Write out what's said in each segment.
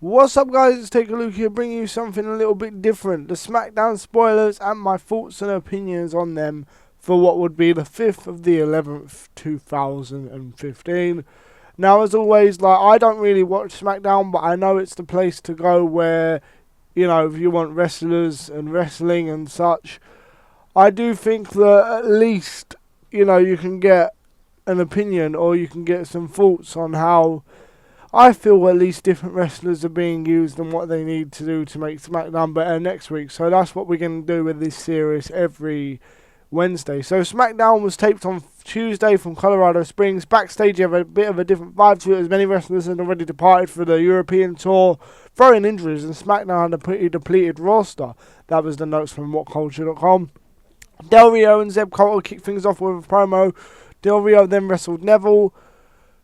What's up, guys? Let's take a look here, bringing you something a little bit different. The Smackdown spoilers and my thoughts and opinions on them for what would be the 5th of the 11th, 2015. Now, as always, I don't really watch Smackdown, but I know it's the place to go where, if you want wrestlers and wrestling and such. I do think that at least, you can get an opinion or you can get some thoughts on how I feel at least different wrestlers are being used and what they need to do to make SmackDown better next week. So that's what we're going to do with this series every Wednesday. So SmackDown was taped on Tuesday from Colorado Springs. Backstage you have a bit of a different vibe to it, as many wrestlers had already departed for the European tour, throwing injuries, and SmackDown had a pretty depleted roster. That was the notes from WhatCulture.com. Del Rio and Zeb Colter kicked things off with a promo. Del Rio then wrestled Neville,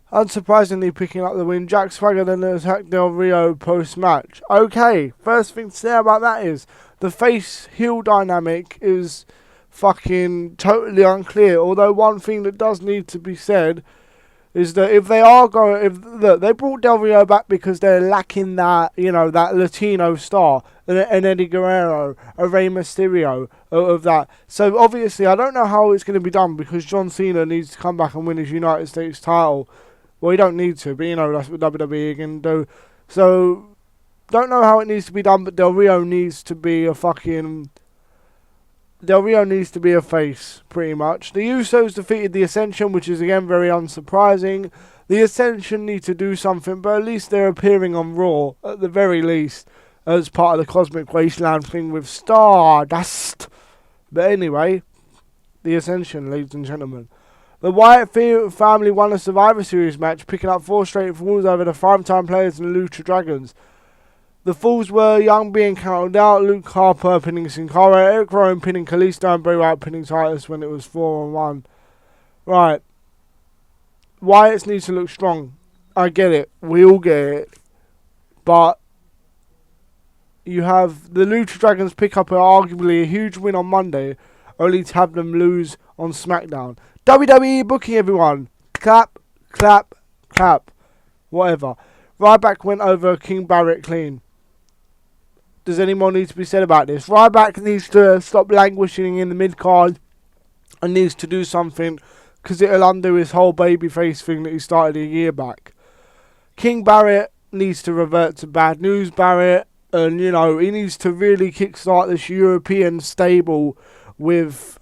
unsurprisingly picking up the win. Jack Swagger then attacked Del Rio post-match. Okay, first thing to say about that is the face-heel dynamic is fucking totally unclear. Although one thing that does need to be said is that if they are going, look, they brought Del Rio back because they're lacking that, that Latino star, an Eddie Guerrero, a Rey Mysterio of that. So obviously, I don't know how it's going to be done because John Cena needs to come back and win his United States title. Well, he don't need to, but that's what WWE can do. So, don't know how it needs to be done, but Del Rio needs to be a face, pretty much. The Usos defeated the Ascension, which is again very unsurprising. The Ascension need to do something, but at least they're appearing on Raw, at the very least, as part of the Cosmic Wasteland thing with Stardust. But anyway, the Ascension, ladies and gentlemen. The Wyatt family won a Survivor Series match, picking up 4 straight falls over the Primetime Players and the Lucha Dragons. The falls were Young being counted out, Luke Harper pinning Sin Cara, Eric Rowan pinning Kalisto, and Bray Wyatt pinning Titus when it was 4-on-1. Right. Wyatt needs to look strong. I get it. We all get it. But you have the Lucha Dragons pick up arguably a huge win on Monday, only to have them lose on SmackDown. WWE booking, everyone. Clap, clap, clap. Whatever. Ryback went over King Barrett clean. Does any more need to be said about this? Ryback needs to stop languishing in the mid-card and needs to do something because it'll undo his whole babyface thing that he started a year back. King Barrett needs to revert to Bad News Barrett, and, he needs to really kickstart this European stable with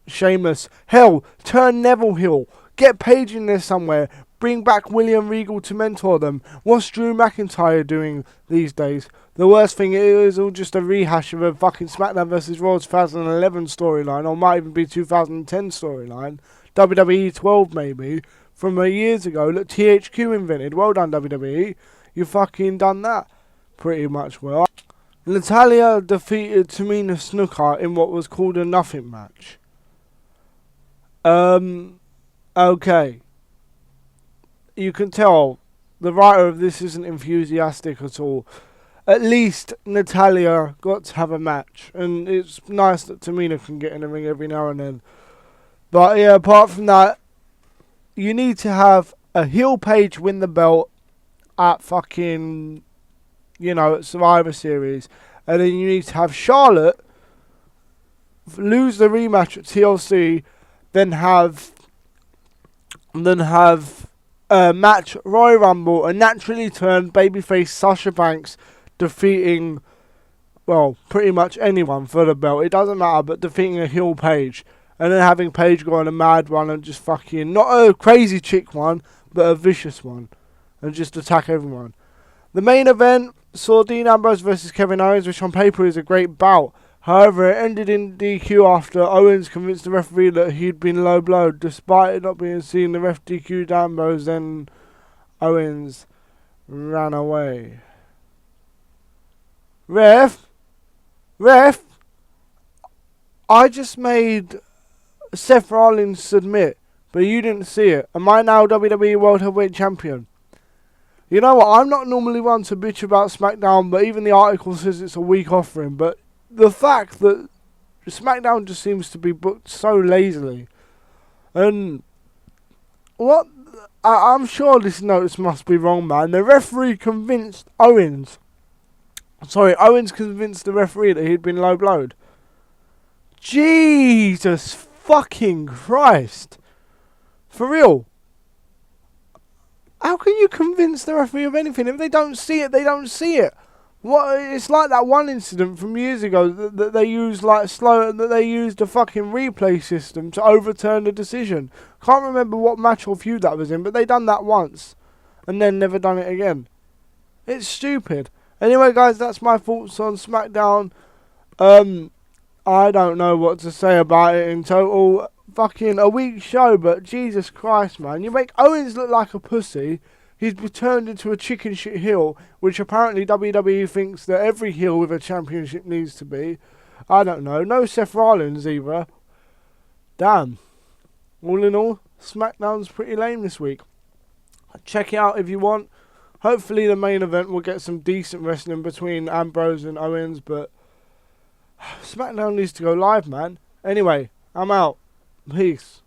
Sheamus. Hell, turn Neville heel. Get Paige in there somewhere. Bring back William Regal to mentor them. What's Drew McIntyre doing these days? The worst thing is all just a rehash of a fucking SmackDown vs. Raw 2011 storyline, or might even be 2010 storyline. WWE 12 maybe, from years ago that THQ invented. Well done, WWE. You fucking done that pretty much well. Natalya defeated Tamina Snuka in what was called a nothing match. Okay. You can tell the writer of this isn't enthusiastic at all. At least Natalya got to have a match, and it's nice that Tamina can get in the ring every now and then. But yeah, apart from that, you need to have a heel Paige win the belt at fucking, at Survivor Series, and then you need to have Charlotte lose the rematch at TLC. Then have a match Royal Rumble, and naturally turned babyface Sasha Banks defeating, pretty much anyone for the belt. It doesn't matter, but defeating a heel Paige. And then having Paige go on a mad one and just fucking, not a crazy chick one, but a vicious one. And just attack everyone. The main event saw Dean Ambrose versus Kevin Owens, which on paper is a great bout. However, it ended in DQ after Owens convinced the referee that he'd been low blowed. Despite it not being seen, the ref DQ'd Ambrose, then Owens ran away. Ref, I just made Seth Rollins submit, but you didn't see it. Am I now WWE World Heavyweight Champion? You know what, I'm not normally one to bitch about SmackDown, but even the article says it's a weak offering, but the fact that SmackDown just seems to be booked so lazily, and what I'm sure this notice must be wrong, man. The referee convinced Owens. Sorry, Owens convinced the referee that he'd been low blowed. Jesus fucking Christ. For real. How can you convince the referee of anything? If they don't see it, they don't see it. What? It's like that one incident from years ago that they used that they used a fucking replay system to overturn the decision. Can't remember what match or feud that was in, but they done that once and then never done it again. It's stupid. Anyway, guys, that's my thoughts on SmackDown. I don't know what to say about it in total. Fucking a weak show, but Jesus Christ, man. You make Owens look like a pussy. He's turned into a chicken shit heel, which apparently WWE thinks that every heel with a championship needs to be. I don't know. No Seth Rollins either. Damn. All in all, SmackDown's pretty lame this week. Check it out if you want. Hopefully the main event will get some decent wrestling between Ambrose and Owens, but SmackDown needs to go live, man. Anyway, I'm out. Peace.